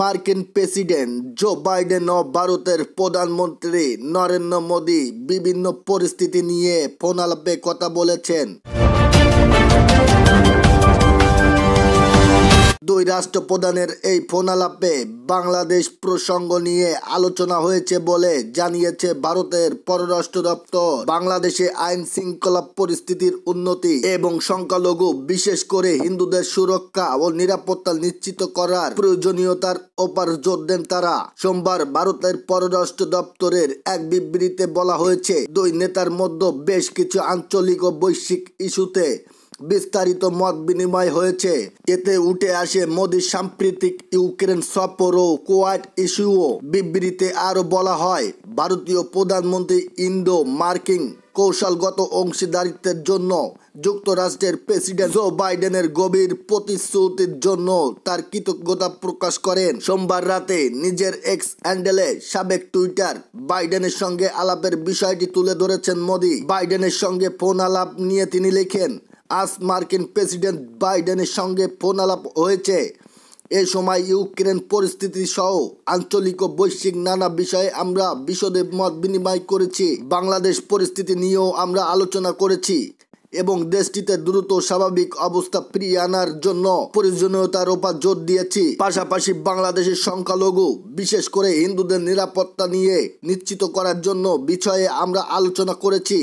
মার্কিন president Joe Biden ও ভারতের প্রধানমন্ত্রী নরেন্দ্র মোদি বিভিন্ন পরিস্থিতি নিয়ে ফোনালাপে কথা বলেছেন। দুই রাষ্ট্রপ্রধানের এই ফোনালাপে বাংলাদেশ প্রসঙ্গ নিয়ে আলোচনা হয়েছে বলে জানিয়েছে ভারতের পররাষ্ট্র দপ্তর। বাংলাদেশে আইন শৃঙ্খলা পরিস্থিতির উন্নতি এবং সংখ্যালঘু বিশেষ করে হিন্দুদের সুরক্ষা ও নিরাপত্তা নিশ্চিত করার প্রয়োজনীয়তার ওপর জোর দেন তারা। সোমবার ভারতের পররাষ্ট্র দপ্তরের এক বিবৃতিতে বলা হয়েছে, দুই নেতার মধ্যে বেশ কিছু আঞ্চলিক ও বৈশ্বিক ইস্যুতে বিস্তারিত মত বিনিময় হয়েছে। এতে উঠে আসে মোদির সাম্প্রতিক ইউক্রেন সফর ও কোয়াড ইস্যুও। বিবৃতিতে আরো বলা হয়, ভারতীয় প্রধানমন্ত্রী ইন্দো মার্কিন কৌশলগত অংশীদারিত্বের জন্য যুক্তরাষ্ট্রের প্রেসিডেন্ট জো বাইডেনের গভীর প্রতিশ্রুতির জন্য তার কৃতজ্ঞতা প্রকাশ করেন। সোমবার রাতে নিজের এক্স হ্যান্ডেলে সাবেক টুইটার বাইডেনের সঙ্গে আলাপের বিষয়টি তুলে ধরেছেন মোদি। বাইডেনের সঙ্গে ফোন আলাপ নিয়ে তিনি লেখেন, আজ মার্কিন প্রেসিডেন্ট বাইডেনের সঙ্গে ফোন আলাপ হয়েছে। এ সময় ইউক্রেন পরিস্থিতি সহ আঞ্চলিক ও বৈশ্বিক নানা বিষয়ে আমরা বিশদে মত বিনিময় করেছি। বাংলাদেশ পরিস্থিতি নিয়েও আমরা আলোচনা করেছি এবং দেশটিতে দ্রুত স্বাভাবিক অবস্থা ফিরিয়ে আনার জন্য প্রয়োজনীয়তার উপর জোর দিয়েছি। পাশাপাশি বাংলাদেশের সংখ্যালঘু বিশেষ করে হিন্দুদের নিরাপত্তা নিয়ে নিশ্চিত করার জন্য বিষয়ে আমরা আলোচনা করেছি।